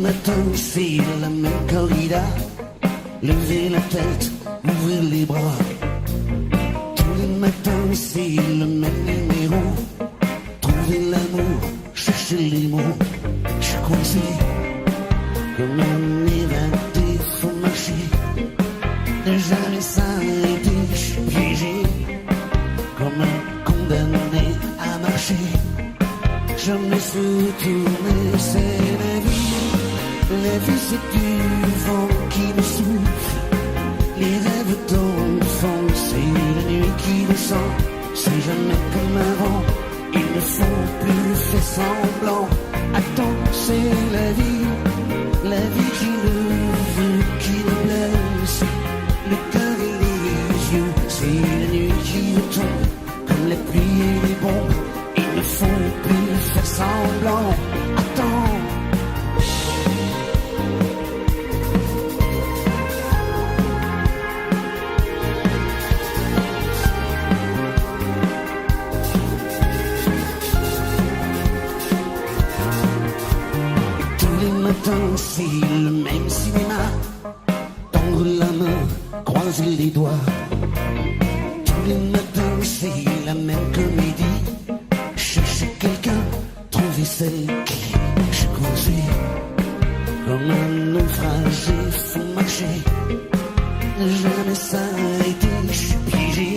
matin, c'est la même corrida. Lever la tête, ouvrir les bras. Tous les matins, c'est le même numéro. Trouver l'amour, chercher les mots. Je suis coincé comme un évadé, faut marcher. Ne jamais s'arrêter, je suis piégé comme un condamné à marcher. Jamais se retourner, c'est la vie. La vie c'est du vent qui me souffle. Les rêves d'enfant, c'est la nuit qui descend. C'est jamais comme avant, il ne faut plus faire semblant. Attends, c'est la vie qui le veut, qui le blesse. Le cœur et les yeux, c'est la nuit qui tombe, comme la pluie et les bombes. Il ne faut plus faire semblant. Attends. C'est le même cinéma. Tendre la main, croiser les doigts. Tous les matins c'est la même comédie. Chercher quelqu'un, trouver celle qui. Je suis coincé comme un naufragé, faut marcher. Jamais s'arrêter, je suis piégé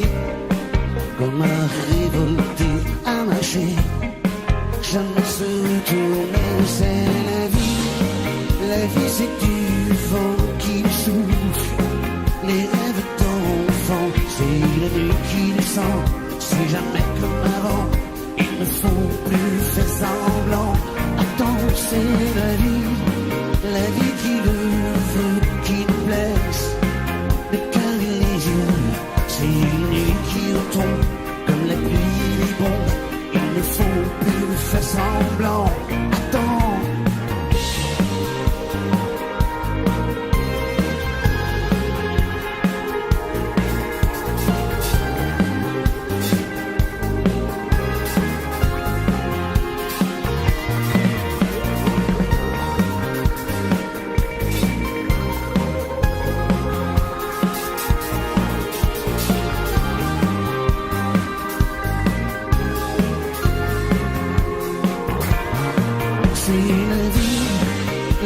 comme un révolté à marcher. Jamais se retourner, c'est la vie. La vie c'est du vent qui souffle. Les rêves d'enfant, c'est la nuit qui descend. C'est jamais comme avant, il ne faut plus faire semblant. Attends, c'est la vie qui le veut, qui nous blesse. Le cœur et les yeux, c'est la nuit qui retombe, comme la pluie et les bombes. Il ne faut plus faire semblant. Attends.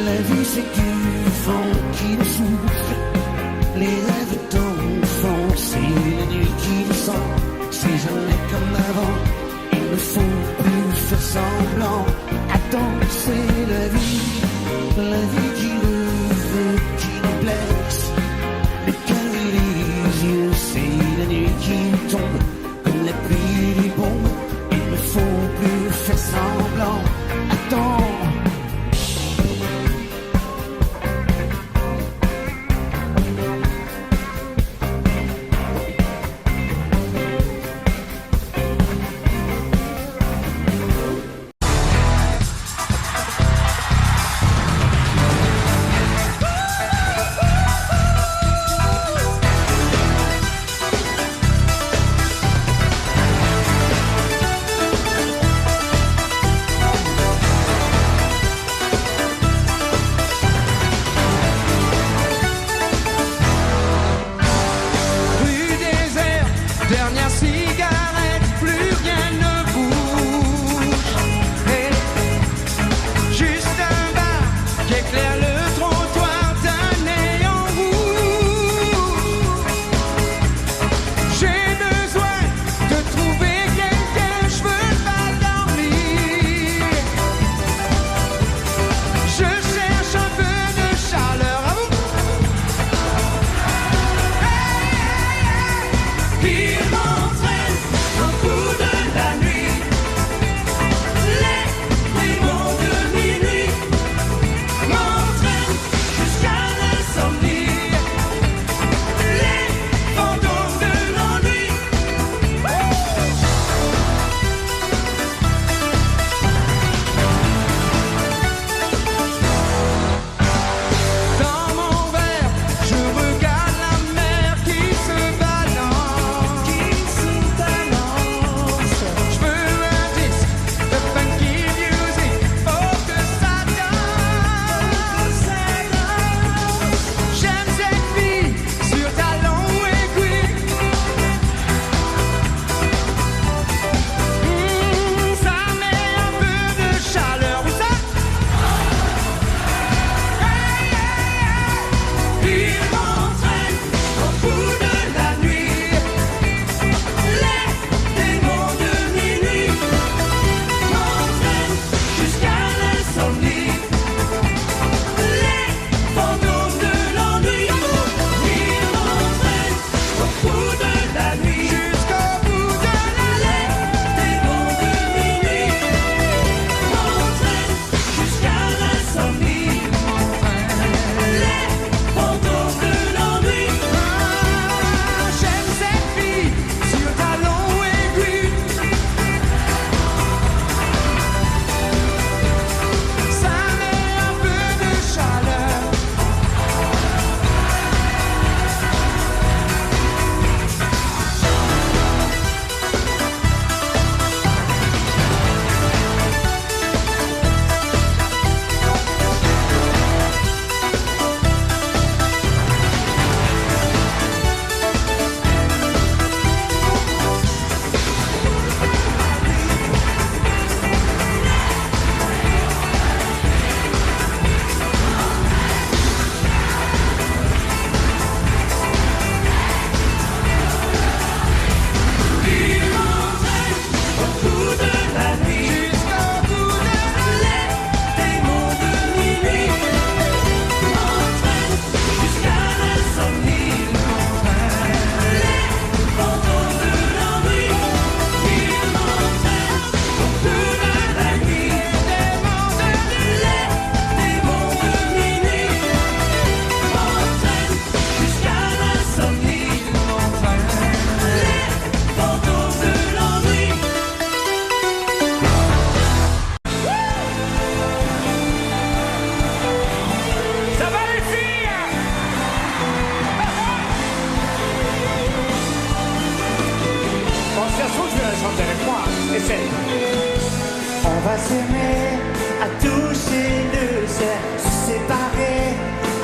La vie c'est du vent qui nous souffle. Les rêves d'enfant, c'est la nuit qui descend. C'est jamais comme avant, il ne faut plus faire semblant. Attends, c'est la vie qui le veut, qui nous blesse. Le cœur et les yeux, c'est la nuit qui tombe, comme la pluie et les bombes. Il ne faut plus faire semblant. Attends.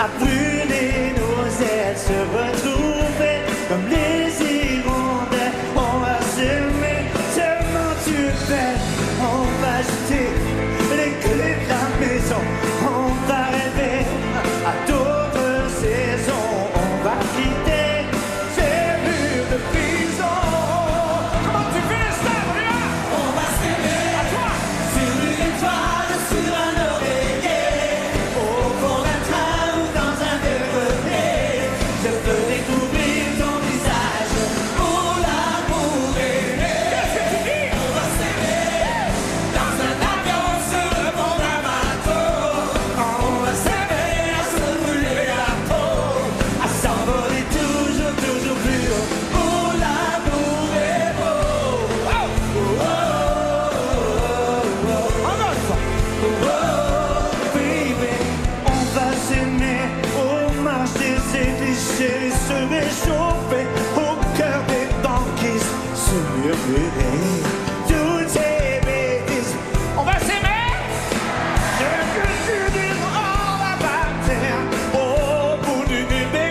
à brûler nos ailes, se retrouver comme les hirondelles. On va s'aimer tellement tu es belle. On va jeter les clés de la maison. On va rêver à d'autres saisons. On va quitter ces murs de prison. Comment tu fais ça, Bria? On va s'aimer à toi sur une étoile, sur un oreiller, au fond d'un train ou dans un grenier. Je peux découvrir ton visage pour l'amour aimé. Qu'est-ce que tu dis? On va s'aimer dans un avion sur le pont d'un bateau. On va s'aimer à se brûler la peau, à s'envoler toujours, toujours plus haut. Pour l'amour est beau. Oh, oh, oh, oh, oh. Encore une fois. Oh, baby, on va s'aimer au marché des déchets, se réchauffer au cœur des banquises, se murmurer toutes ces bêtises. On va s'aimer. Ce que tu dis, on va partir au bout du bébé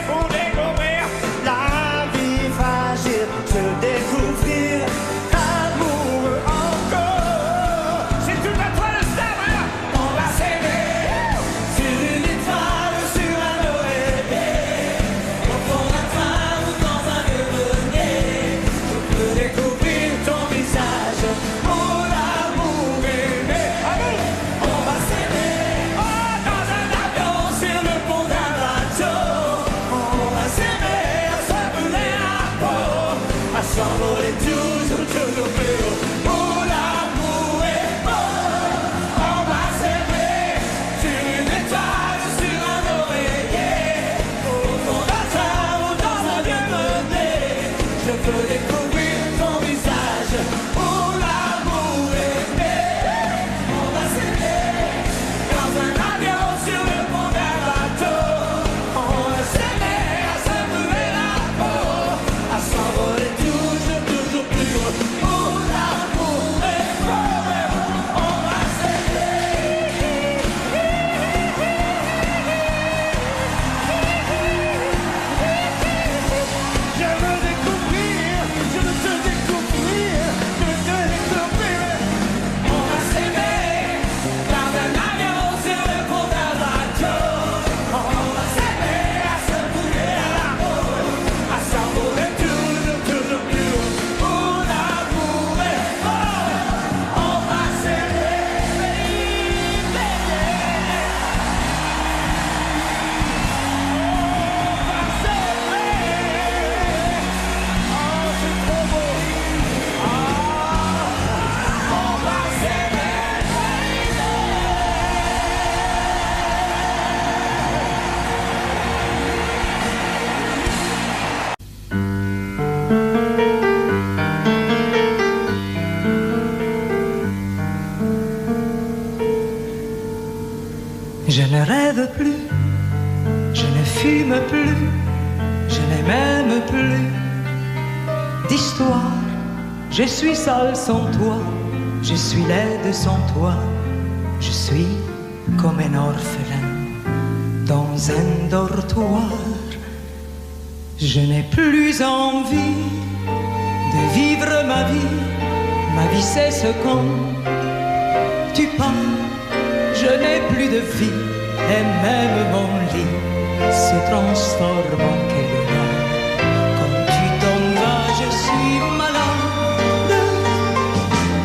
pour découvrir la vie fragile, se découvrir amoureux encore. C'est tout à toi le star, hein? On va s'aimer sur une étoile, sur un oreiller, au fond d'un train ou dans un grenier. Je peux découvrir ton visage pour l'amour aimé. Amour! On va s'aimer dans un avion sur le pont d'un bateau. On va s'aimer à se brûler la peau, à s'envoler toujours, toujours plus haut. Pour l'amour est beau. On va s'aimer sur une étoile, sur un oreiller, au fond d'un train ou dans un grenier. Je veux découvrir ton visage pour l'amour aimé. On va s'aimer dans un avion sur le pont d'un bateau. On va s'aimer à se brûler la peau, à s'envoler toujours, toujours plus haut. Pour l'amour est beau. On va s'aimer. Je veux découvrir, je veux te découvrir, je veux te découvrir. On va s'aimer dans un avion sur le pont d'un bateau. On va s'aimer à se brûler la peau, à s'envoler toujours, toujours plus haut. Pour l'amour est beau. On va s'aimer, baby. Je ne rêve plus, je ne fume plus, je n'ai même plus d'histoire. Je suis seul sans toi, je suis laide sans toi, je suis comme un orphelin dans un dortoir. Je n'ai plus envie de vivre ma vie cesse quand tu pars. Je n'ai plus de vie et même mon lit se transforme en quel quand tu t'en vas, je suis malade,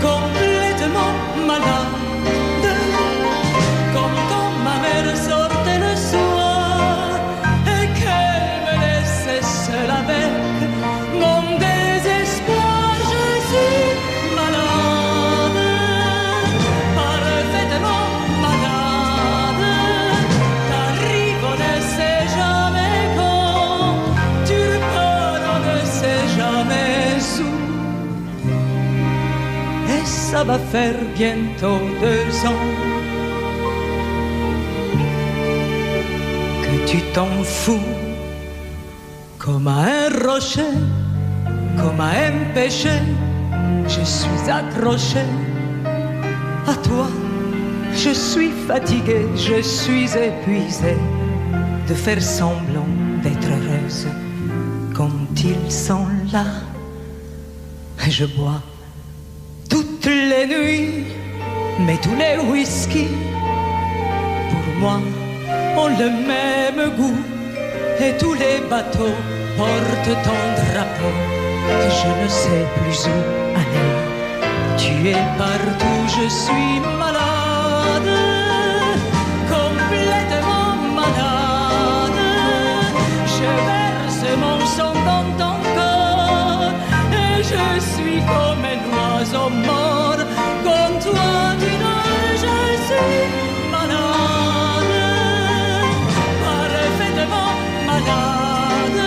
complètement malade, comme quand ma mère sortait le soir et qu'elle me laissait seule avec mon désespoir. Je suis malade, parfaitement malade. T'arrives, on ne sait jamais quand, tu repars, on ne sait jamais où. Et ça va faire bientôt 2 ans que tu t'en fous, comme à un rocher, comme à un péché. Je suis accroché à toi, je suis fatigué, je suis épuisé. de faire semblant d'être heureuse quand ils sont là. Et je bois toutes les nuits, mais tous les whisky, pour moi, ont le même goût. Et tous les bateaux portent ton drapeau. Et je ne sais plus où aller. Tu es partout, je suis malade, complètement malade. Je verse mon sang dans ton corps et je suis comme un oiseau mort. Comme toi tu dors, je suis malade, parfaitement malade.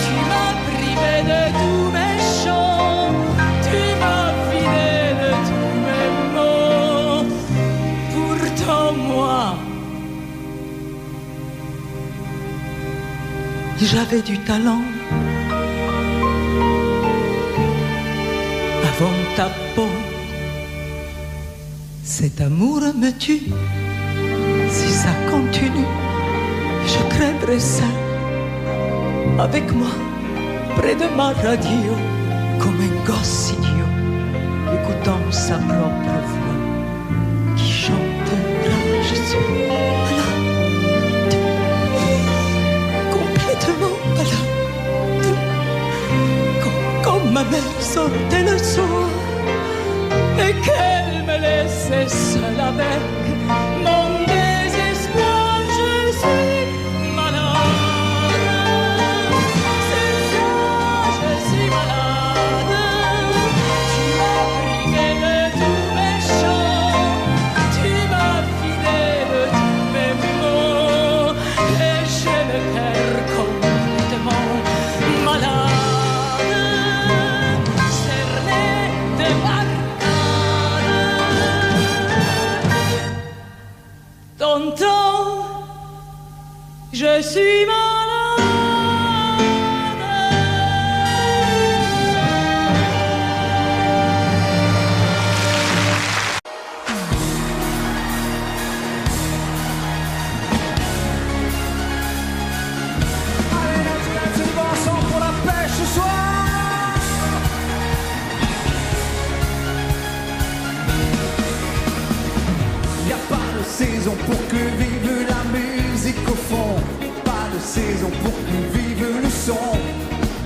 Tu m'as privé de tous mes chants, tu m'as vidé de tous mes mots. Pourtant moi, j'avais du talent. Avant ta peau, cet amour me tue. Si ça continue, je crèverai seul, avec moi, près de ma radio, comme un gosse idiot, écoutant sa propre voix, qui chantera, je suis malade, complètement malade, comme ma mère sortait le soir, et qu'elle me laissait seule avec mon désespoir. Je suis malade, c'est ça, je suis malade. Tu m'as privé de tous mes chants, tu m'as vidé de tous mes mots, et je me perds complètement malade, cerné de barricades. T'entends, je suis malade. C'est le Vincent pour la pêche ce soir. Y a pas de saison pour que vive la musique au fond. Pas de saison pour que vive le son.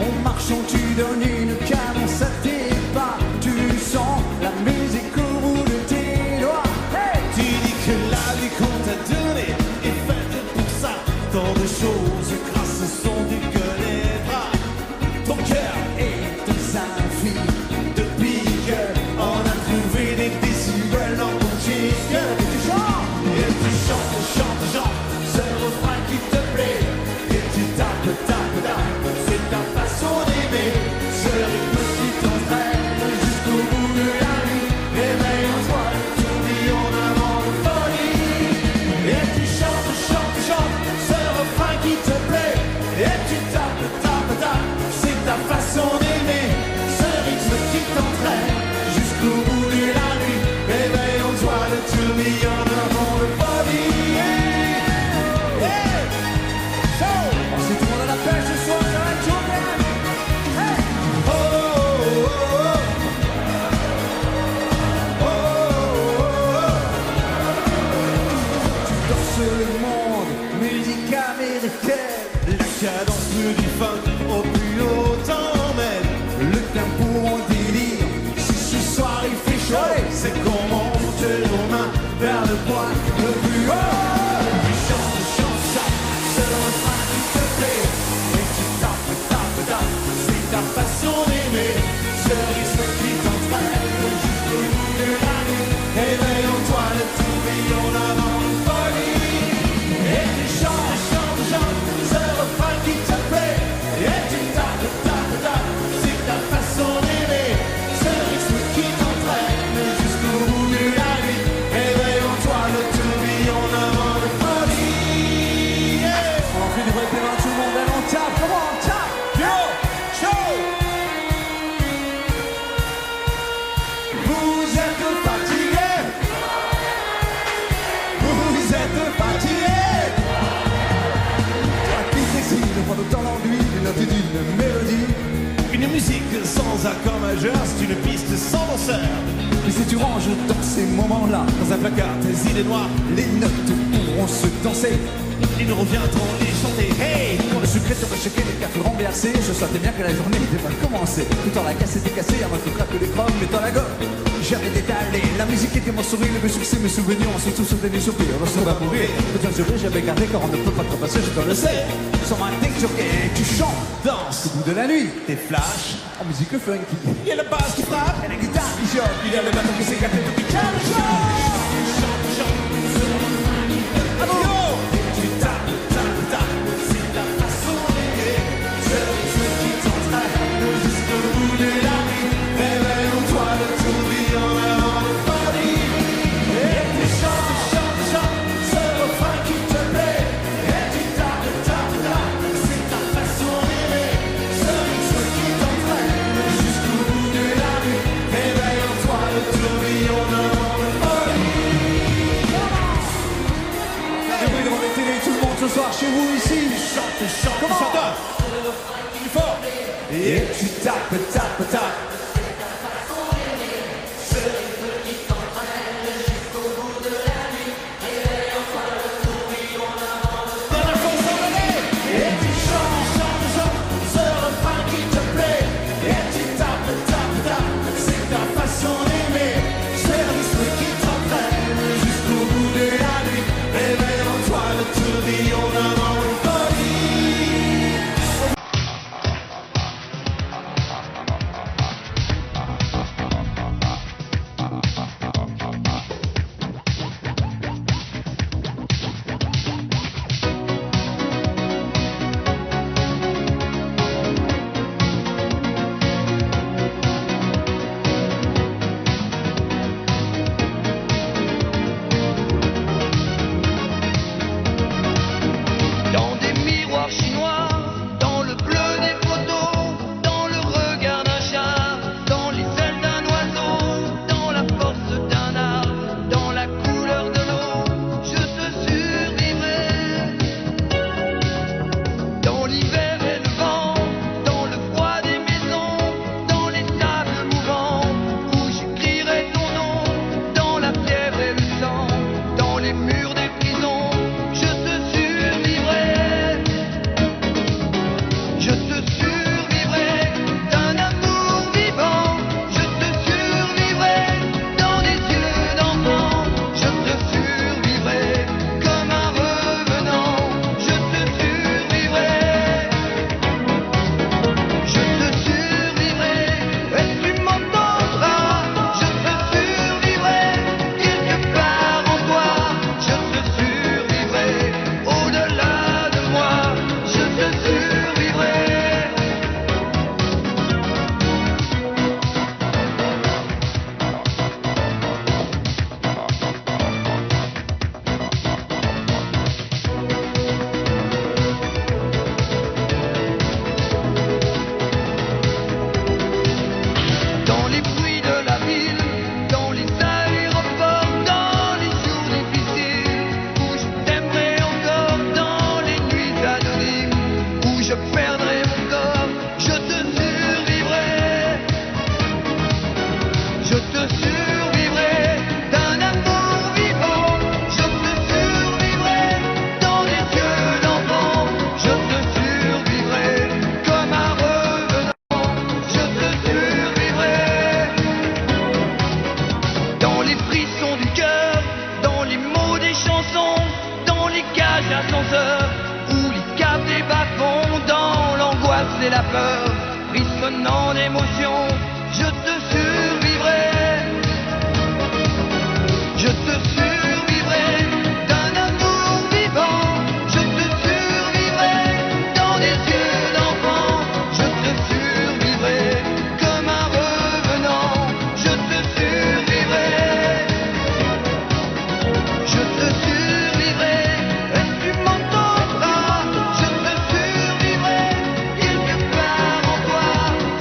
En marchant tu donnes une cadence à tes pas. Tu sens la musique au bout de tes doigts. Hey, tu dis que la vie qu'on t'a donnée est faite pour ça. Tant de choses grâce au son du gueule et bras. Ton cœur est un symphonie de pique. On a trouvé des décibels dans ton chic. Et tu chantes, ce refrain qui te plaît. Et tu tapes, c'est ta façon d'aimer. Ce rythme qui t'entraîne jusqu'au bout de la nuit. Éveille en toi le tourbillon d'un vent de folie. Et tu chantes, ce refrain qui te plaît. Et tu tapes, c'est ta façon d'aimer. Ce rythme qui t'entraîne jusqu'au bout de la nuit. Éveille en toi le tourbillon d'un vent de folie. Hey! So, on sait tout le monde à la pêche ce soir, ça va être chaud, bien. Hey! Oh, oh, oh, oh, oh, oh. Tu danses le monde, musique américaine. La cadence du funk au plus haut t'emmène. Le tempo en délire, si ce soir il fait chaud, c'est qu'on monte nos mains vers le point le plus haut. Tu chantes ça, c'est le refrain qui te plaît. Et tu tapes, c'est ta façon d'aimer. Ce rythme qui t'entraîne jusqu'au bout de la nuit. Éveille en toi le tourbillon d'un vent de folie. Et tu chantes, ce refrain qui te plaît. tu ranges dans ces moments-là, dans un placard, tes idées noires, les notes pourront se danser. Ils nous reviendront les chanter. Hey! Quand le secret te checker les cartes renversées, je sentais bien que la journée n'était pas commencée. Tout en la casse était cassée, avant tout craque les chromes, mais dans la gorge. J'avais détalé, la musique était mon sourire, mes succès, mes souvenirs, on se tous souvenait des soupirs, on se va mourir. Peut-être juré, j'avais gardé car on ne peut pas te passer, je te le sais. Sans un texte jockey, tu chantes, danses, au bout de la nuit, Des flashs. en musique funky. Il y a la basse qui frappe. Et la guitare qui choque, il y a le bateau qui s'écarte et tout qui chante, ce soir chez vous ici, Chante, comment chante. Plus fort. et tu tapes, tapes, tapes. et la peur, frissonnant d'émotion, je te survivrai. Je te survivrai d'un amour vivant. Je te survivrai dans des yeux d'enfant. Je te survivrai comme un revenant. Je te survivrai. Je te survivrai et tu m'entendras. Je te survivrai quelque part en toi.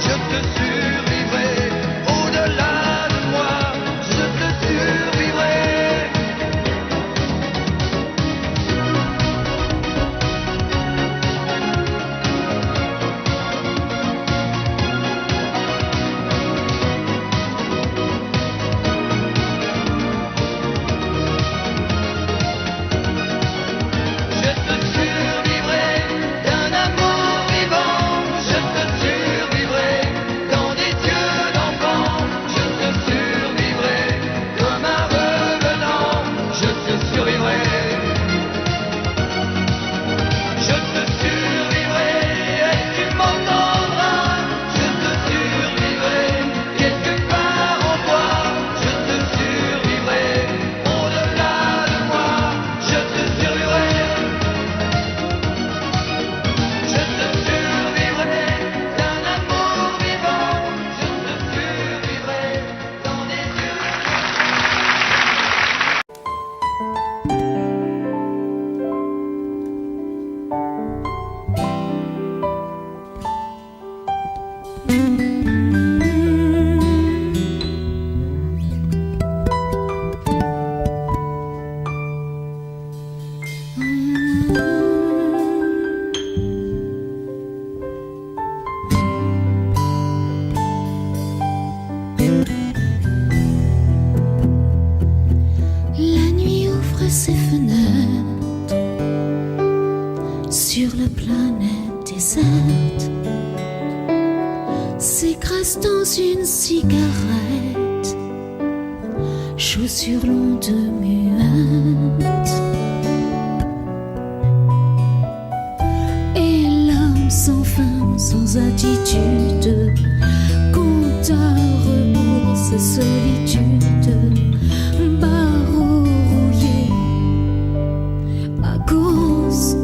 Je te survivrai ces fenêtres sur la planète déserte s'écrase dans une cigarette, chaussures longues muettes. Et l'homme sans fin, sans attitude, compte à rebours sa solitude, barreau rouillé à cause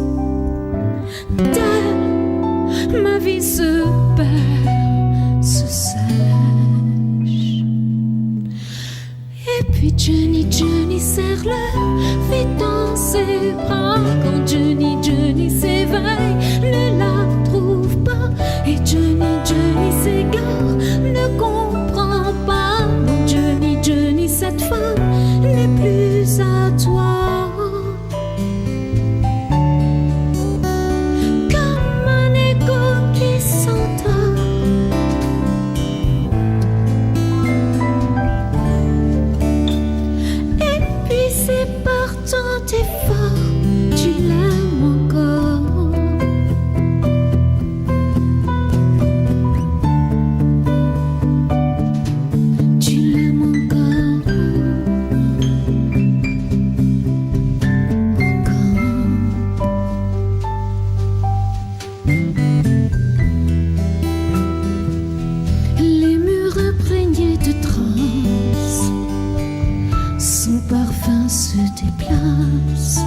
d'elle. Ma vie se perd, se sèche. Et puis Johnny, Johnny serre-le vite dans ses bras. Quand Johnny, Johnny s'éveille, ne la trouve pas. Et Johnny, Johnny s'égare, ne comprend pas. Non, Johnny, Johnny, cette femme n'est plus à toi. Comme un écho qui s'entend. Et puis c'est par tant d'efforts, tu l'aimes encore. Tu l'aimes encore. Les murs imprégnés de transe, son parfum se déplace.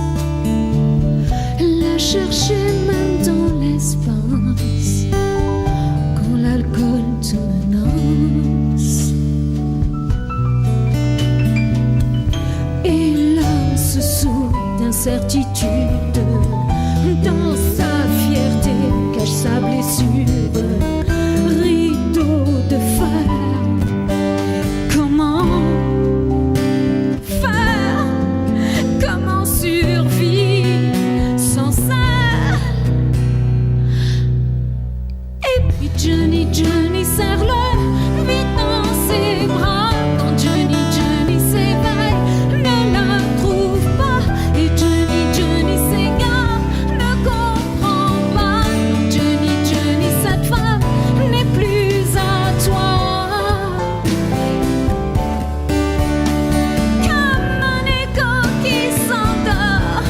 La chercher même dans l'espace, quand l'alcool te menace. Et l'homme se saoule d'incertitude, dans sa fierté cache sa blessure. Rideau de fer, comment faire, comment survivre sans elle? Et puis Johnny, Johnny serre-le vite dans ses bras. Quand Johnny, Johnny s'éveille, ne la trouve pas. Et Johnny, Johnny s'égare, ne comprend pas. Non, Johnny, Johnny, cette femme n'est plus à toi. Comme un écho qui s'endort.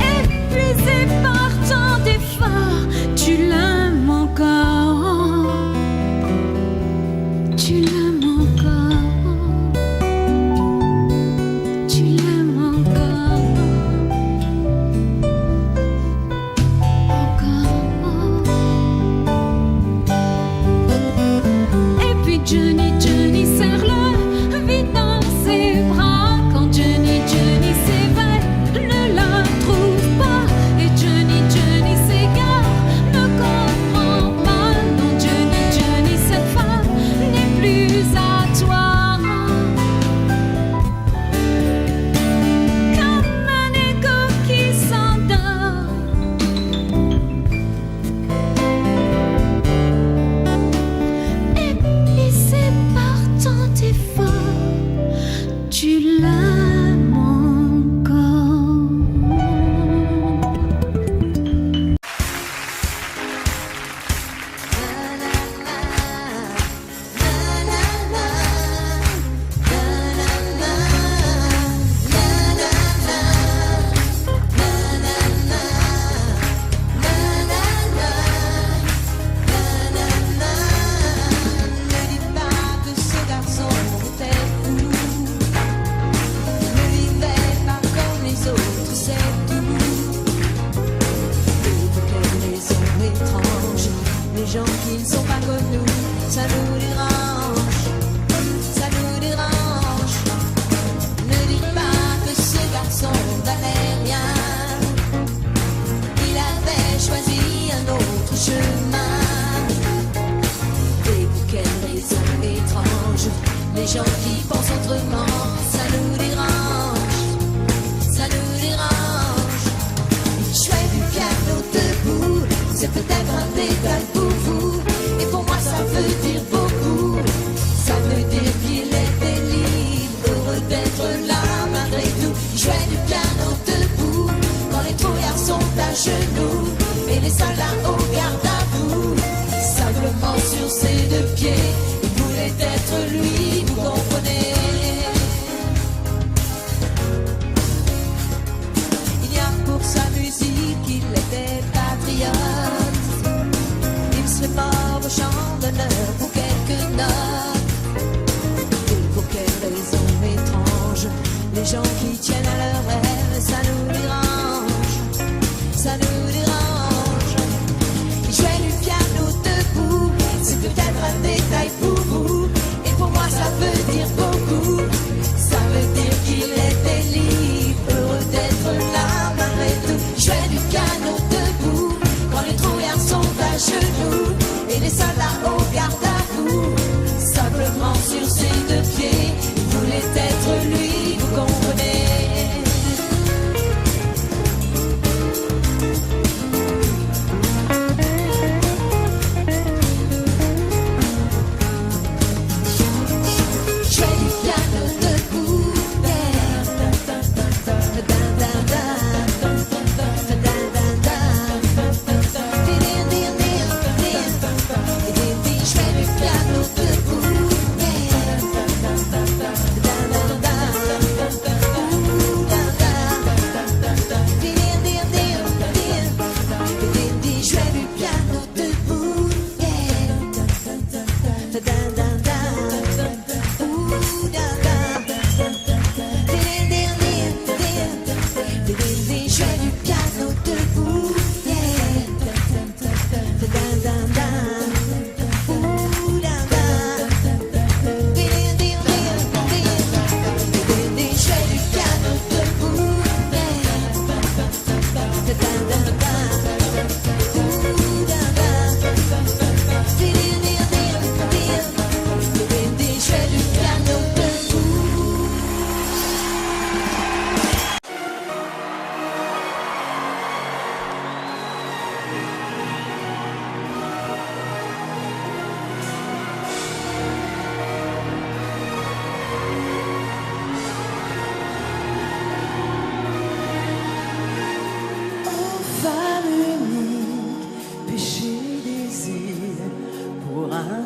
Épuisé par tant d'efforts, tu l'aimes encore. Tu l'aimes encore. Tu l'aimes encore. Encore. Et puis Johnny, Johnny serre-le vite dans ses bras. Quand Johnny, Johnny s'éveille, ne la trouve pas. Et Johnny, Johnny s'égare, ne comprend pas. Non, Johnny, Johnny, cette femme n'est plus à toi. Comme un écho qui s'endort. Et puis c'est par tant d'efforts, tu l'aimes encore. Ne dites pas que ce garçon était fou, ne vivait pas comme les autres, c'est tout. Et pour quelle raison étrange, les gens qui ne sont pas comme nous, ça nous dérange, ça nous dérange. Ne dites pas que ce garçon valait rien, il avait choisi un autre chemin. Et pour quelle raison étrange, les gens qui pensent autrement, ça nous dérange, ça nous dérange. Jouer du piano debout, c'est peut-être un détail pour vous, et pour moi ça veut dire beaucoup, ça veut dire de pied. Il voulait être lui, vous comprenez. Je fais du piano debout.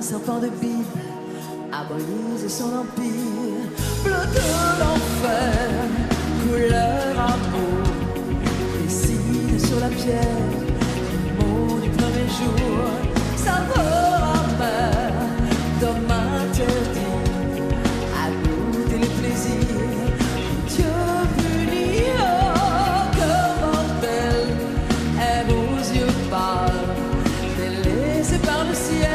Serpent de Bible a brisé son empire. Bleu de l'enfer, couleur amour, dessine sur la pierre le mot du premier jour. Saveur amère, d'homme interdit à goûter le plaisir. Dieu puni, oh, que mortel aime aux yeux pâles, délaissé par le ciel.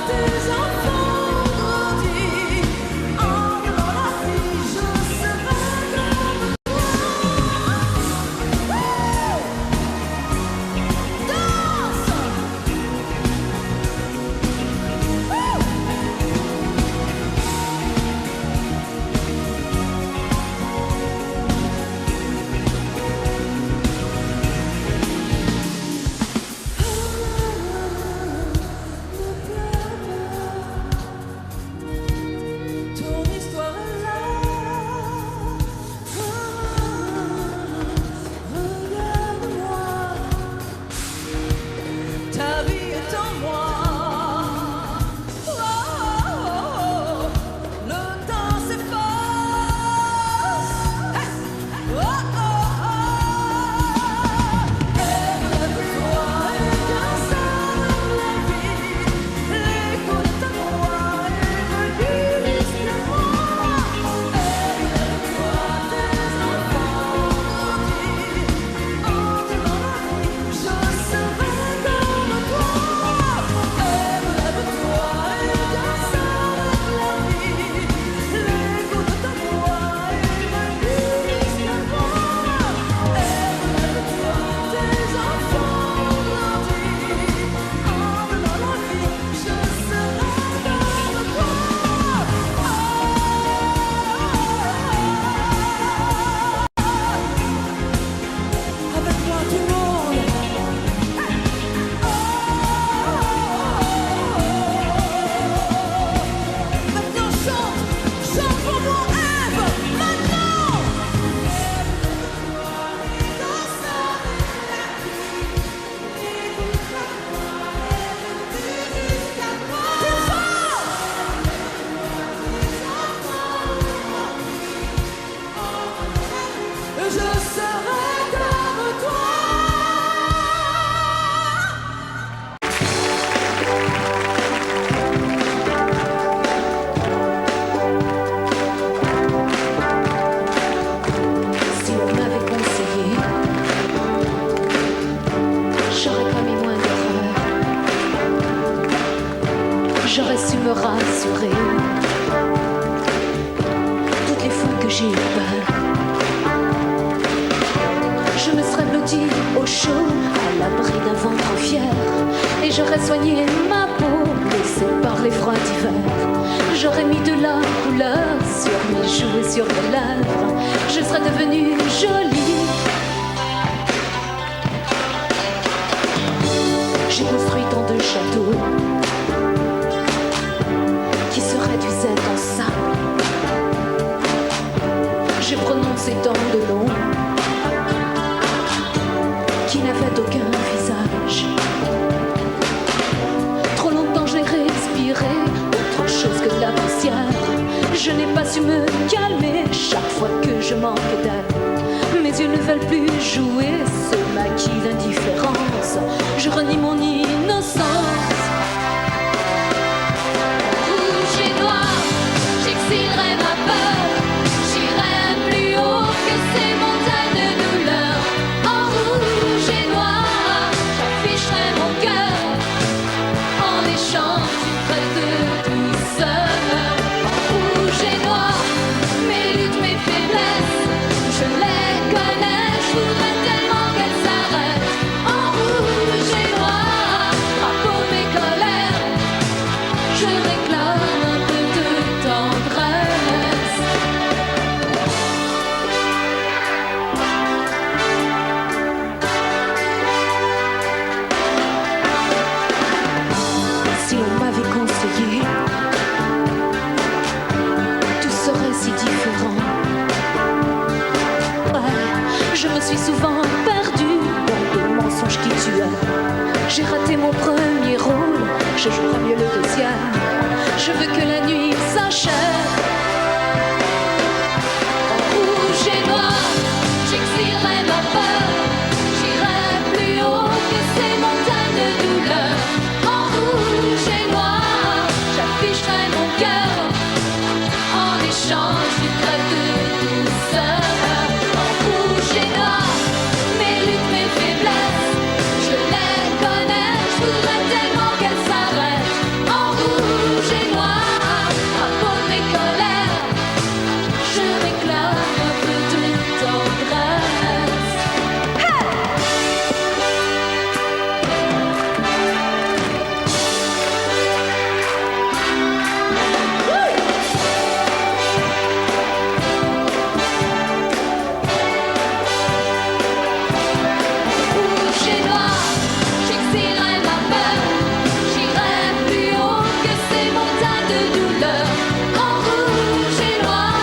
Tes j'aurais su me rassurer. Toutes les fois que j'ai eu peur, je me serais blottie au chaud, à l'abri d'un ventre fier, et j'aurais soigné ma peau, laissée par les froids d'hiver. J'aurais mis de la couleur sur mes joues et sur mes lèvres. Je serais devenue jolie. J'ai construit tant de châteaux qui se réduisaient en sable. J'ai prononcé tant de noms qui n'avaient aucun visage. Trop longtemps j'ai respiré autre chose que de la poussière. Je n'ai pas su me calmer chaque fois que je manque d'air. Mes yeux ne veulent plus jouer ce maquis d'indifférence. Je renie mon innocence. Rouge et noir, j'exilerai ma peur. J'irai plus haut que ces montagnes de douleur. En rouge et noir, j'afficherai mon cœur en échange d'une traite de douceur. En rouge et noir, mes luttes, mes faiblesses, je les connais. Je voudrais tellement qu'elles s'arrêtent. En rouge et noir, drapeau mes colères, je réclame un peu de tendresse. Si on m'avait conseillé, tout serait si différent. Ouais, je me suis souvent perdue dans des mensonges qui tuaient. J'ai raté mon premier rôle, je jouerai mieux le deuxième. Je veux que la nuit s'achève. En rouge et noir, j'exilerai ma peur. J'irai plus haut que ces montagnes de douleur. En rouge et noir, j'afficherai mon cœur en échange d'une traite de douceur. En rouge et noir, mes luttes, mes faiblesses, je les connais. Je voudrais tellement qu'elles s'arrêtent. En rouge et noir, drapeau de mes colères, je réclame un peu de tendresse. Rouge et noir, j'exilerai ma peur. J'irai plus haut que ces montagnes de douleur. En rouge et noir,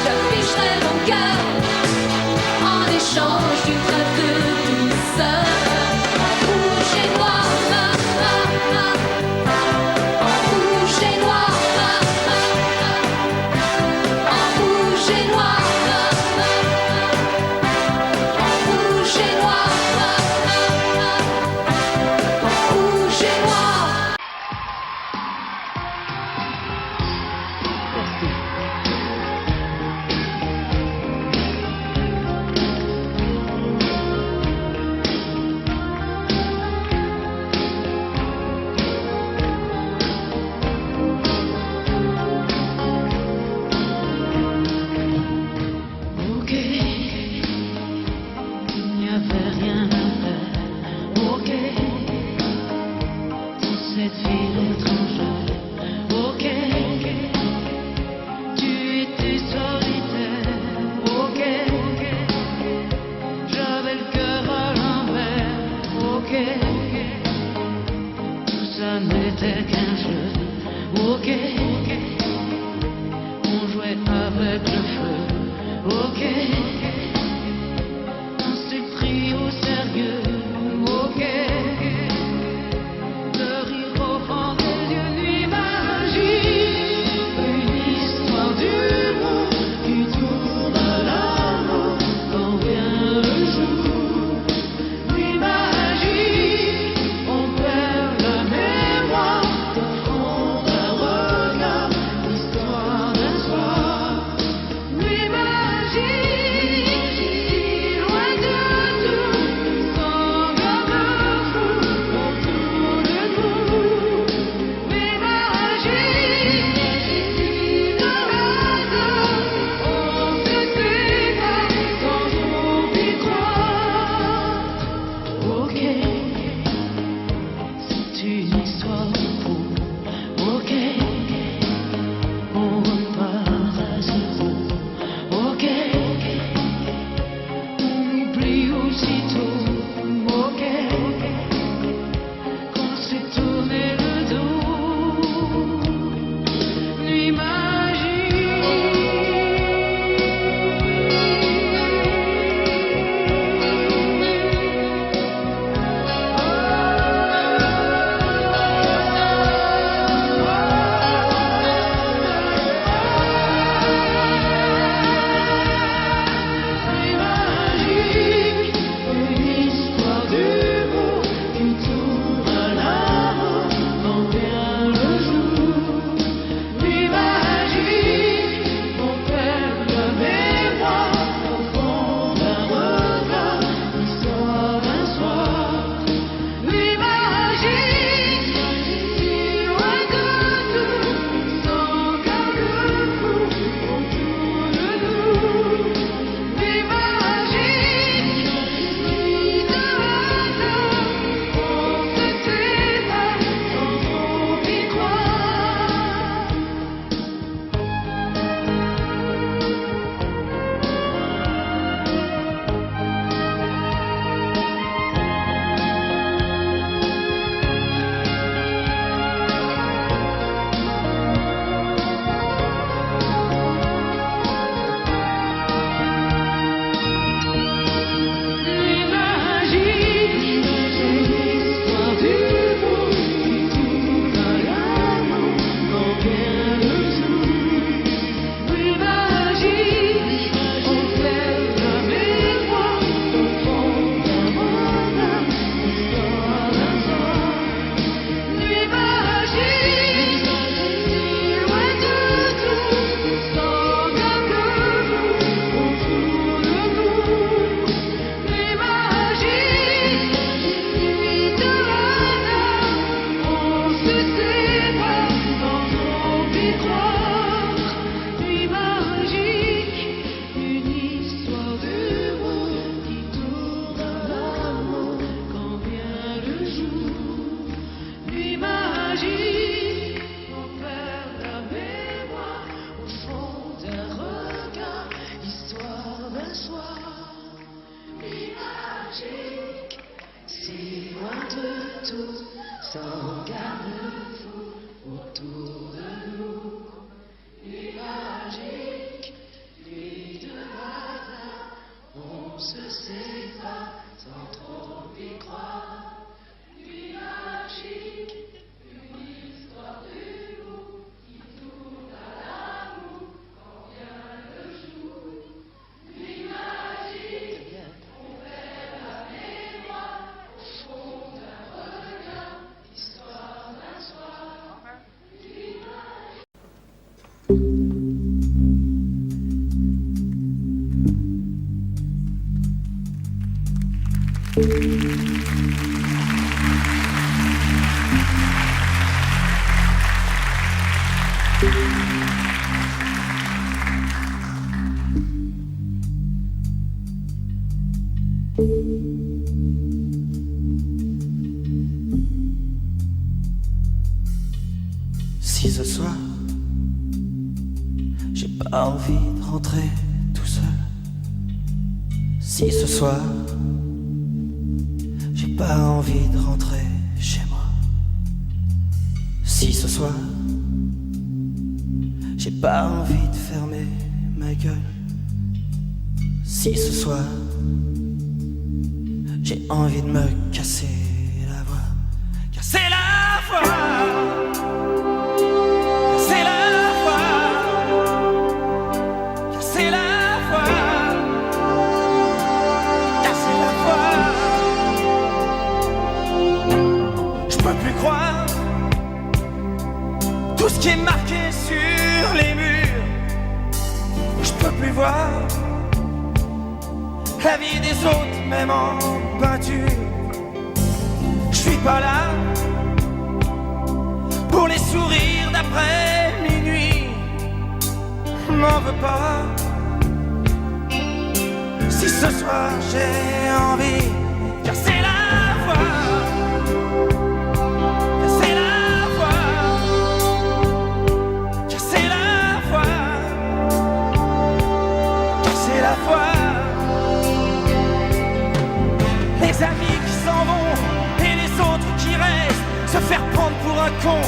j'afficherai mon cœur en échange d'une traite de douceur. En rouge et noir, en rouge et noir, en rouge et noir, en rouge et noir, en rouge et noir. Ok, il n'y avait rien à faire. Ok, dans cette ville étrangère. Ok, tu étais solitaire. Ok, j'avais le cœur à l'envers. Ok, tout ça n'était qu'un jeu. Ok, on jouait avec le feu. Ok, on s'est pris au sérieux. Ok, le rire au fond des yeux, nuit magique, une histoire d'humour qui tourne à l'amour quand vient le jour. Nuit magique, on perd la mémoire d'un front, d'un regard, l'histoire d'un soir. Nuit magique. Si ce soir, j'ai pas envie de rentrer tout seul. Si ce soir, j'ai pas envie de rentrer chez moi. Si ce soir, j'ai pas envie de fermer ma gueule. Si ce soir, j'ai envie de me casser la voix. Casser la voix. Tout ce qui est marqué sur les murs, je peux plus voir la vie des autres, même en peinture. Je suis pas là pour les sourires d'après minuit. M'en veux pas si ce soir j'ai envie de casser la voix. Les amis qui s'en vont et les autres qui restent, se faire prendre pour un con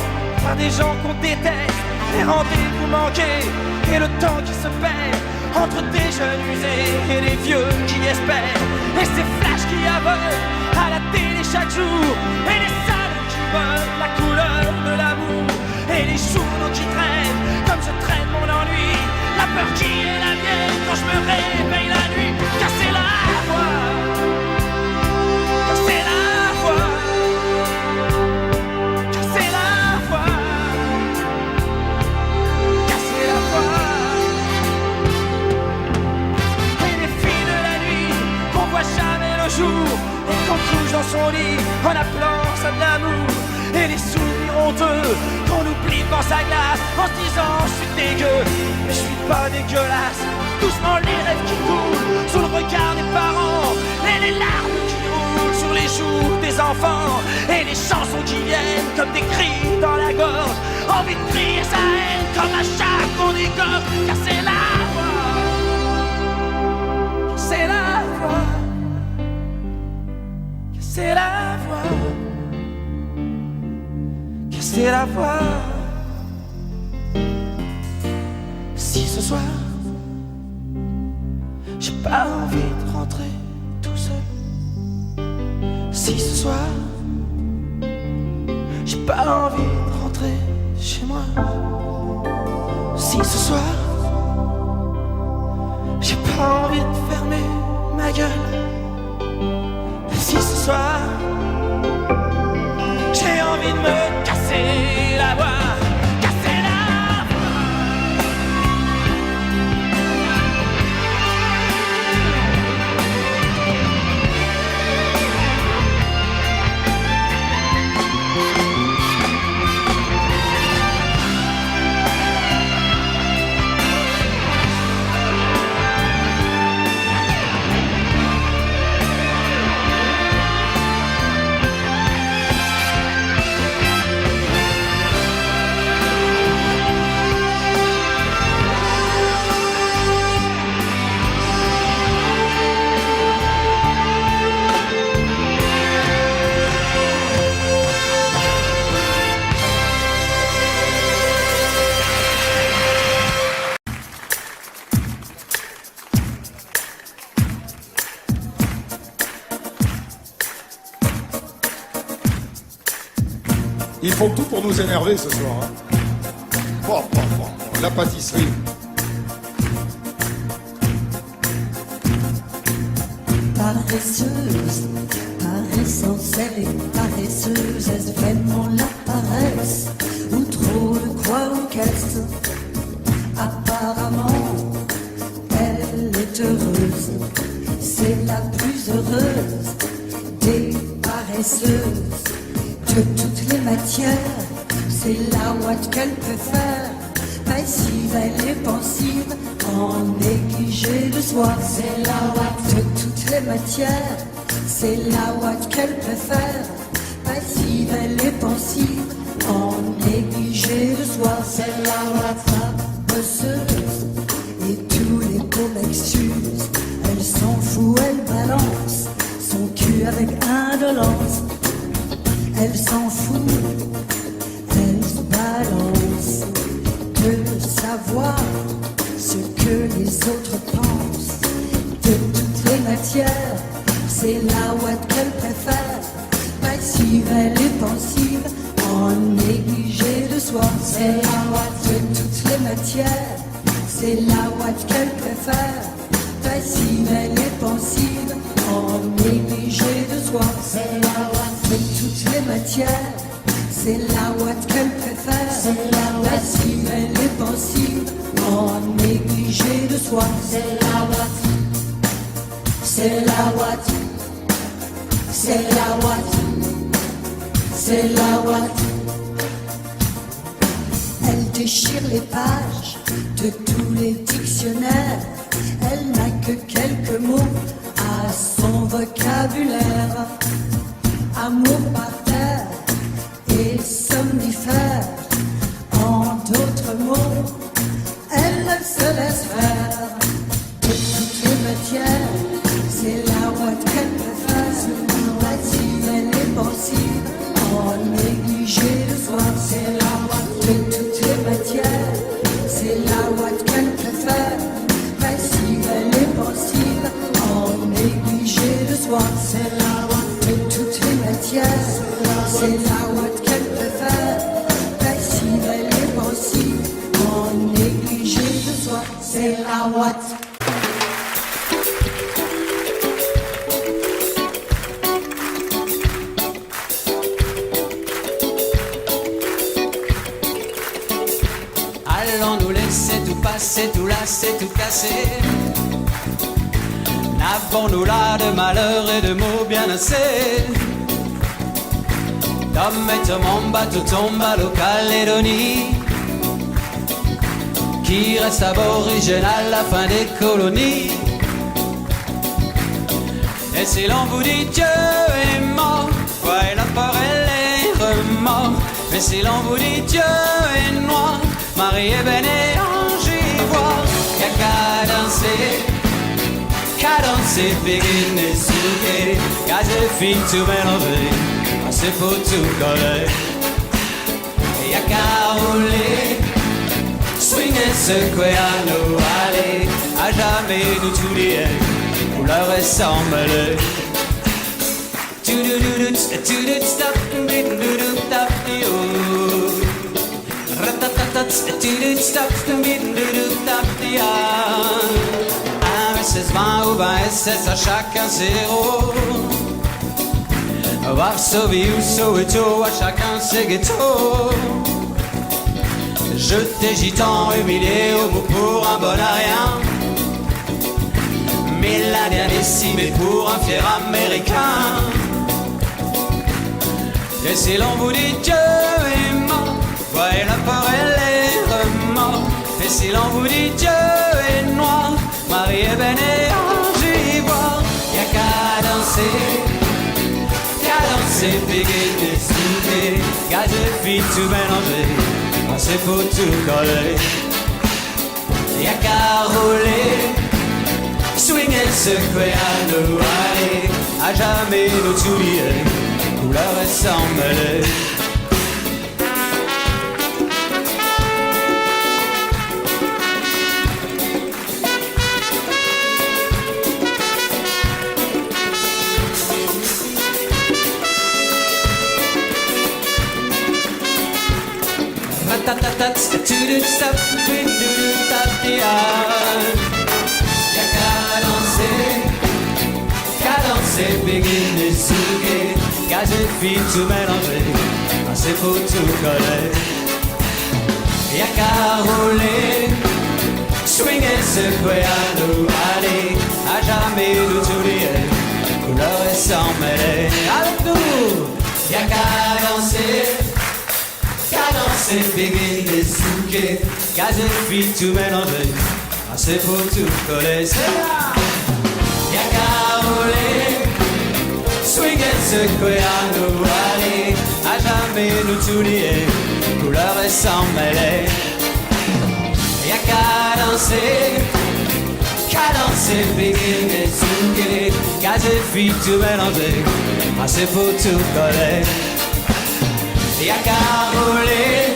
par des gens qu'on déteste, les rendez-vous manqués et le temps qui se perd entre des jeunes usés et les vieux qui espèrent, et ces flashs qui aveuglent à la télé chaque jour, et les salles qui veulent la couleur de l'amour, et les journaux qui traînent comme je traîne mon ennui, la peur qui est la mienne quand je me réveille la nuit. Casser la voix, casser la voix, casser la voix, casser la voix. Et les filles de la nuit qu'on voit jamais le jour et qu'on couche dans son lit en appelant ça de l'amour. Et les souvenirs honteux qu'on oublie quand ça glace en se disant je suis dégueu, mais je suis pas dégueulasse. Doucement les rêves qui coulent sous le regard des parents, et les larmes qui roulent sur les joues des enfants, et les chansons qui viennent comme des cris dans la gorge, envie de crier sa haine comme un chat qu'on égorge. Casser la voix, casser la voix, casser la voix, casser la voix. Si ce soir j'ai pas envie de rentrer tout seul, si ce soir j'ai pas envie de rentrer chez moi, si ce soir j'ai pas envie de fermer ma gueule, si ce soir j'ai envie de me casser la voix. Ils font tout pour nous énerver ce soir. Hein. Bon, la pâtisserie. Paresseuse, paressence, elle est paresseuse. Est-ce vraiment la paresse ou trop de croix aux caisses? Apparemment, elle est heureuse. C'est la plus heureuse des paresseuses. De toutes les matières, c'est la ouate qu'elle peut faire. passive, elle est pensive, en négligé de soi. C'est la ouate de toutes les matières, c'est la ouate qu'elle préfère. Passive, elle est pensive, en négligé de soi. C'est la ouate bosseuse, et tous les beaux m'excusent. Elle s'en fout, elle balance son cul avec indolence. Elle s'en fout, elle se balance de savoir ce que les autres pensent. De toutes les matières, c'est la ouate qu'elle préfère. Passive, elle est pensive, en négligé de soi. C'est la ouate de toutes les matières, c'est la ouate qu'elle préfère. Passive, elle est pensive, en négligé de soi. C'est la ouate de toutes les matières, c'est la ouate qu'elle préfère. C'est la ouate. Passive, elle est pensive, en négligé de soi. C'est la ouate, c'est la ouate, c'est la ouate, c'est la ouate. Elle déchire les pages de tous les dictionnaires. Elle n'a que quelques mots à son vocabulaire. Amour par terre et somnifère. En d'autres mots, elle se laisse faire. De toutes les matières, c'est la ouate qu'elle préfère. Passive, elle est pensive, en négligé de soi. C'est la ouate de toutes les matières, c'est la ouate qu'elle préfère. Passive, elle est pensive, en négligé de soi. C'est la ouate de toutes les matières, c'est la ouate qu'elle préfère. Passive, elle est pensive, en négligé de soi. C'est la ouate. Allons nous laisser tout passer, tout lasser, tout casser. N'avons-nous là de malheur et de mots bien assez? Tom et mon bateau tombe à l'O-Calédonie, qui reste aborigène à la fin des colonies. Et si l'on vous dit Dieu est mort, ouais, la peur et les remords. Mais si l'on vous dit Dieu est noir, Marie est belle et ange ivoire. Y'a qu'à danser, Pékin et Souquet, qu'à filles tout mélanger, c'est pour tout coller. Y'a qu'à rouler, swinger, secouer à nous aller, à jamais nous tout dire, pour le ressembler. SS20 ou 20 SS, à chacun ses rôles. Varsovie ou Soweto, à chacun ses ghettos. Jeté gitan, humilié au bout pour un bon à rien. Millénaire décimé pour un fier américain. Et si l'on vous dit Dieu est mort, voyez la peur et les remords. Et si l'on vous dit Dieu est noir, Marie est belle et ange ivoire. Y'a qu'à danser, péguer, décider, qu'à deux filles tout mélanger, c'est pour tout coller. Y'a qu'à rouler, swinger, secouer à nous aller, à jamais nous oublier, couleur ressembler. Cadencer, Pékin et Souquet, gaz et filles tout mélangé, c'est pour tout coller. Y'a qu'à rouler, swinger, secouer à nous aller, à jamais nous oublier, couleur et sans mêler. Avec nous, y'a qu'à danser, Pékin et Souquet. souquet, gaz et filles tout mélangé. Assez pour tout coller, c'est là. Y'a qu'à rouler, swing et secouer à nous aller. À jamais nous tout lier, couleur et sans mêler. Y'a qu'à danser, begin et souquet, gaz et filles tout mélangé. Assez pour tout coller. Y'a qu'à rouler,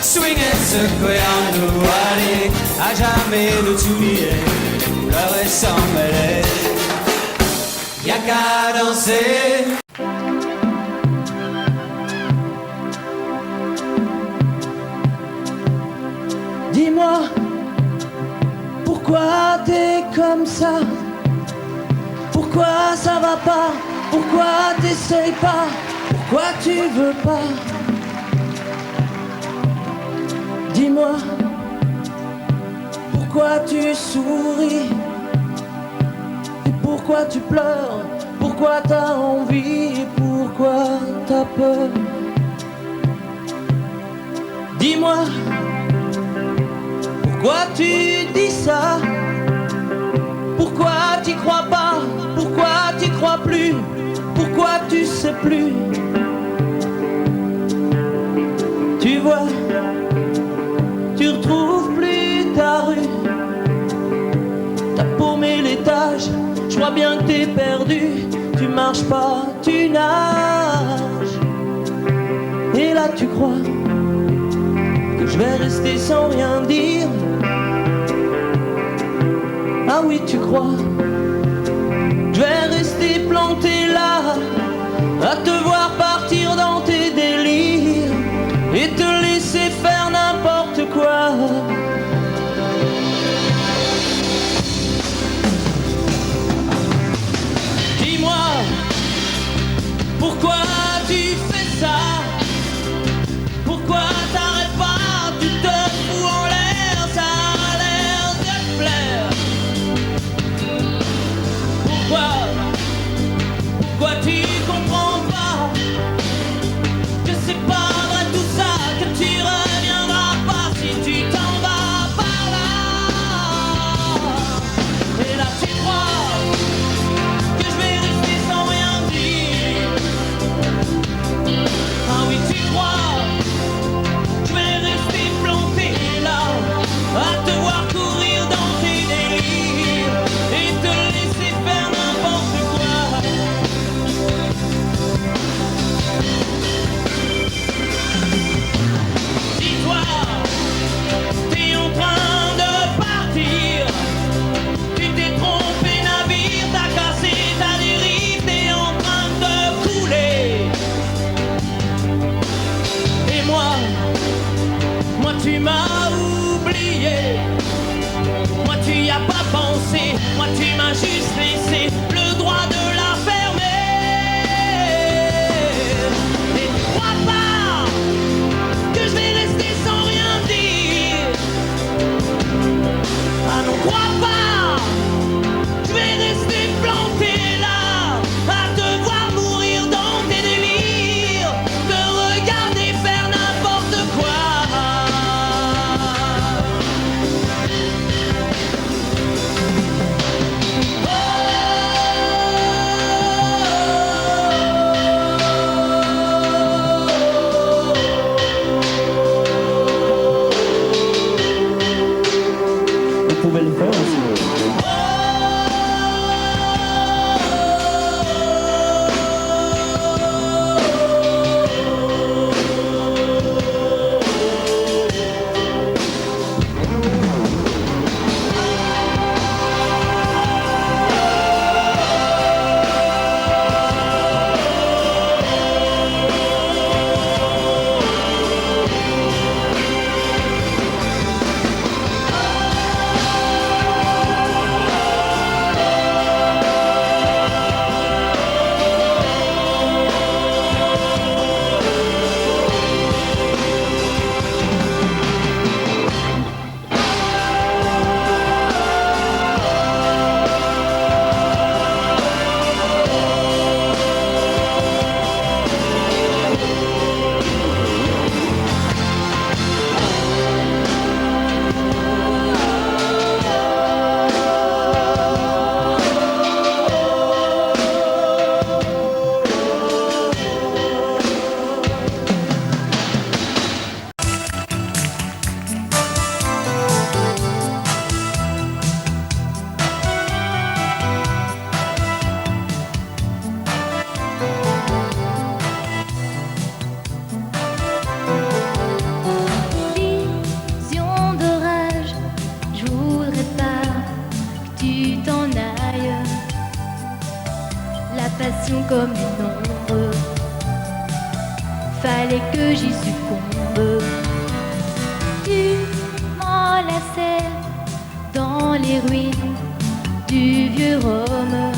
swing et secouer à nous aller. À jamais nous tout lier, couleur et sans mêler. Y'a qu'à danser. Dis-moi, pourquoi t'es comme ça? Pourquoi ça va pas? Pourquoi t'essayes pas? Pourquoi tu veux pas? Dis-moi, pourquoi tu souris? Et pourquoi tu pleures? Pourquoi t'as envie? Et pourquoi t'as peur? Dis-moi, pourquoi tu dis ça? Pourquoi t'y crois pas? Pourquoi t'y crois plus? Pourquoi tu sais plus? Tu vois, tu retrouves plus ta rue. T'as paumé l'étage, je vois bien que t'es perdu. Tu marches pas, tu nages. Et là tu crois que je vais rester sans rien dire. Ah oui, tu crois, je vais rester planté là, à te voir partir dans tes délires et te laisser faire n'importe quoi. Dis-moi, pourquoi tu fais ça? Pourquoi t'arrêtes pas? Tu te fous en l'air, ça a l'air de te plaire. Pourquoi tu comprends pas que c'est pas vrai tout ça, que tu reviendras pas si tu t'en vas par là. Et là tu crois que je vais rester sans rien dire. Ah oui tu crois, je vais rester planté là, à te voir courir dans tes délires et te laisser faire n'importe quoi. Dis-toi, t'es en train de partir. Tu t'es trompé navire, t'as cassé ta dérive, t'es en train de couler. Et moi tu m'as oublié. Moi tu y as pas pensé, moi tu m'as juste laissé le droit de la fermer. Et tu crois pas que je vais rester sans rien dire? Ah non, crois pas, je vais rester planté là, à te voir mourir dans tes délires, te regarder faire n'importe quoi. Vous pouvez le faire aussi. comme une ombre. Fallait que j'y succombe. Tu m'enlaçais dans les ruines du vieux Rome.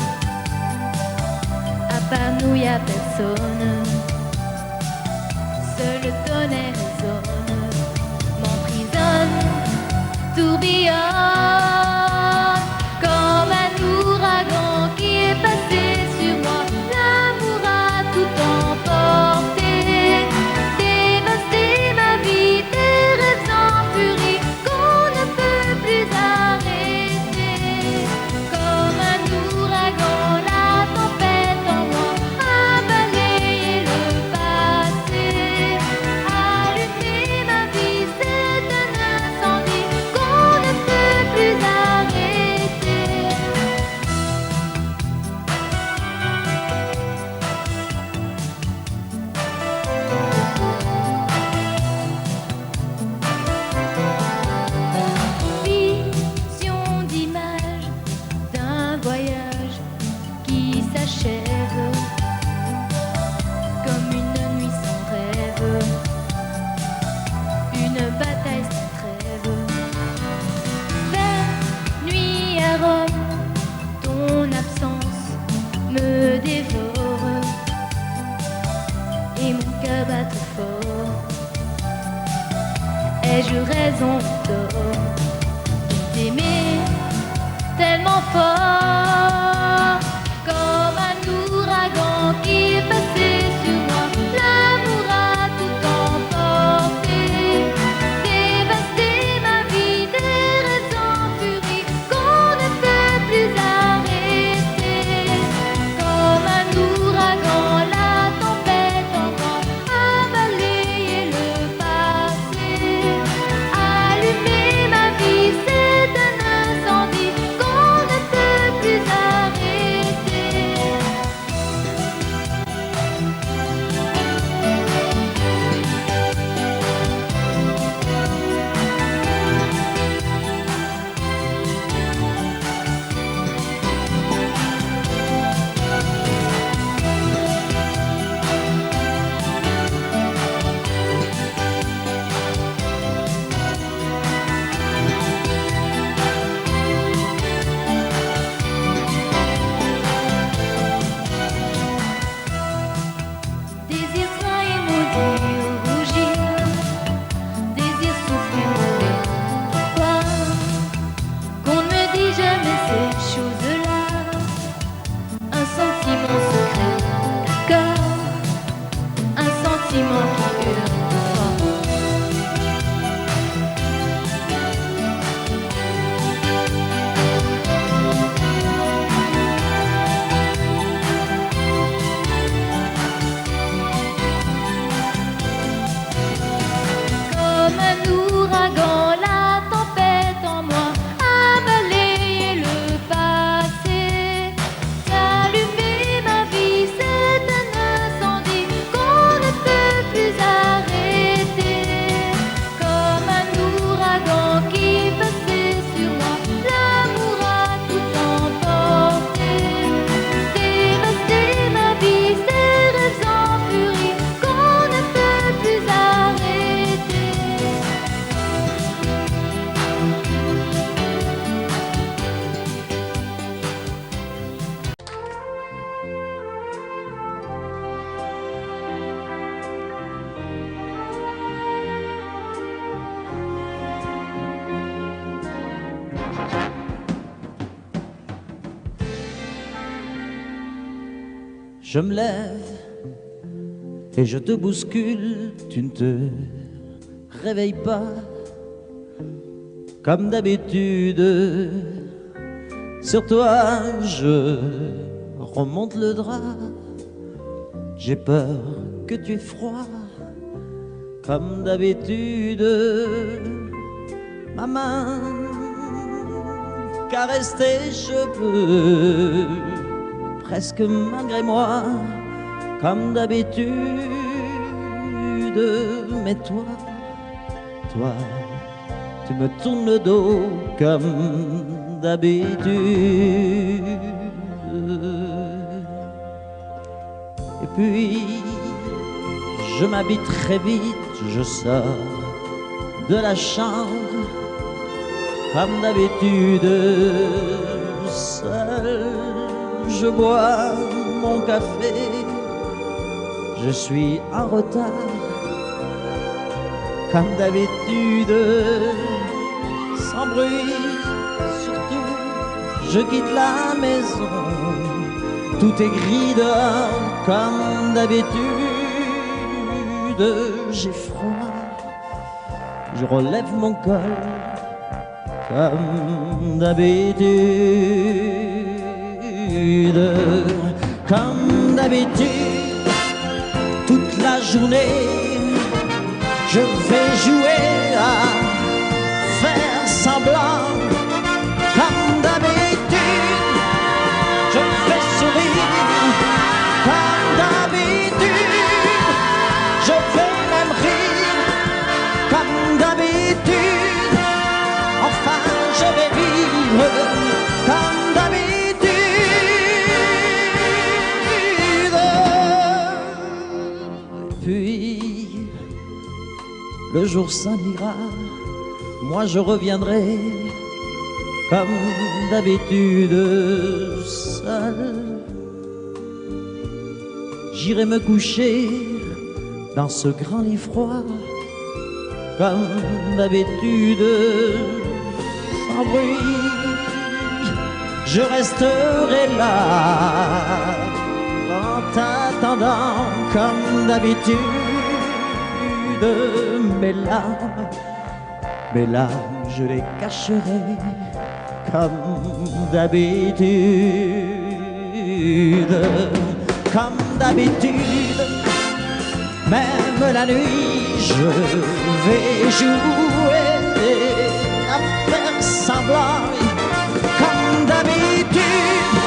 À part nous y a personne. Seul le tonnerre résonne, m'emprisonne, tourbillonne comme un ouragan qui est passé sur moi. L'amour a tout emporté, dévasté ma vie, des rêves en furie qu'on ne peut plus arrêter. Comme un ouragan, la tempête en moi a balayé le passé. Allumer ma vie, c'est un incendie qu'on ne peut plus arrêter. Vision d'image d'un voyage qui s'achève comme une nuit sans rêve, une bataille sans trêve. Vers nuit à Rome, ton absence me dévore et mon cœur bat trop fort. Ai-je raison ou tort de t'aimer tellement fort? Comme un ouragan qui est passé sur moi, l'amour a tout emporté, dévasté ma vie, des rêves en furie qu'on ne peut plus arrêter. Comme un ouragan, la tempête en moi a balayé le passé. Allumer ma vie, c'est un incendie qu'on ne peut plus arrêter. Désir sain et maudit rougir, désir souffrir mourir. Pourquoi qu'on ne me dit jamais ces choses-là? Un sentiment secret, d'accord, un sentiment qui hurle fort. Comme un ouragan, la tempête en moi a balayé le passé. Allumer ma vie, c'est un incendie qu'on ne peut plus arrêter. Comme un ouragan qui passait sur moi, l'amour a tout emporté, dévasté ma vie, des rêves en furie qu'on ne peut plus arrêter. Je me lève et je te bouscule, tu ne te réveilles pas comme d'habitude. Sur toi, je remonte le drap. J'ai peur que tu aies froid comme d'habitude. Ma main caresse tes cheveux, presque malgré moi, comme d'habitude. Mais toi, tu me tournes le dos comme d'habitude. Puis je m'habille très vite, je sors de la chambre comme d'habitude. Seul, je bois mon café, je suis en retard comme d'habitude. Sans bruit, surtout, je quitte la maison. Tout est gris dehors comme d'habitude. J'ai froid, je relève mon col comme d'habitude. Comme d'habitude, toute la journée, je vais jouer à faire semblant. Comme d'habitude, je fais sourire. Comme d'habitude, je vais même rire. Comme d'habitude, enfin je vais vivre. Comme d'habitude. Puis le jour s'en ira, moi je reviendrai comme d'habitude seul. J'irai me coucher dans ce grand lit froid comme d'habitude, sans bruit. Je resterai là en t'attendant comme d'habitude. Mes larmes, je les cacherai comme d'habitude. Comme d'habitude, même la nuit, je vais jouer à faire semblant. Comme d'habitude,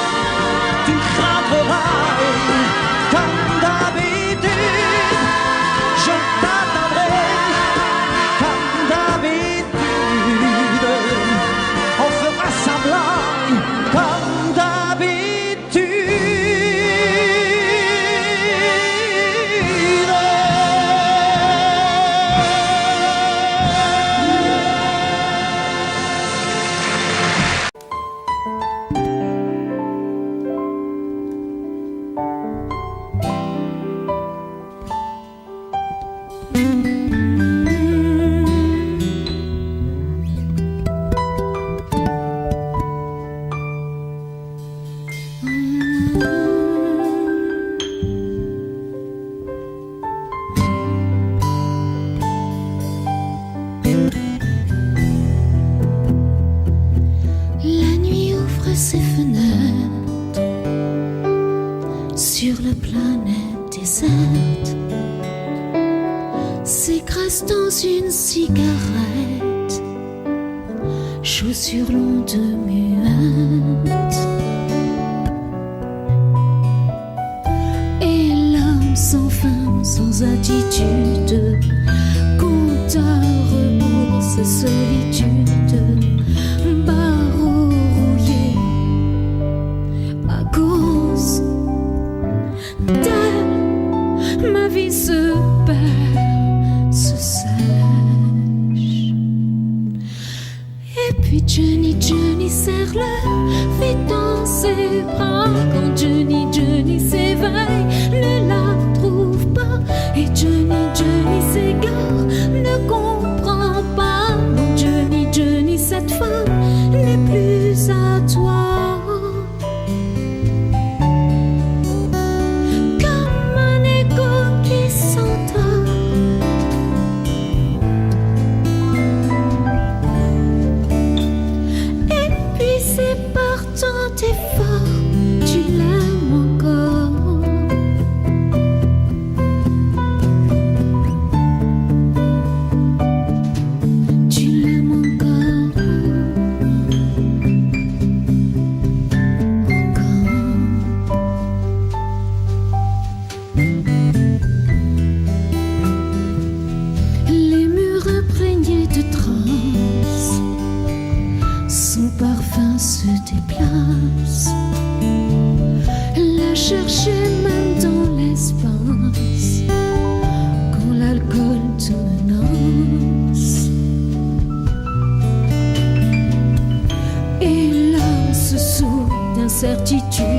tu rentreras. Comme d'habitude, je t'attendrai. Comme d'habitude, on fera semblant. Comme d'habitude. La nuit ouvre ses fenêtres sur la planète déserte, s'écrase dans une cigarette, chaussures longues muettes. Et l'homme sans femme, sans attitude, compte à rebours sa solitude. Barreaux rouillés à cause d'elle, ma vie se perd, se sèche. Et puis Johnny serre le vide dans ses bras. Quand Johnny s'éveille, ne la trouve pas. Et Johnny s'égare, ne comprend pas. Non, Johnny, cette femme n'est plus à toi. Comme un écho qui s'entend. Et puis c'est par tant d'efforts, tu l'aimes certitude.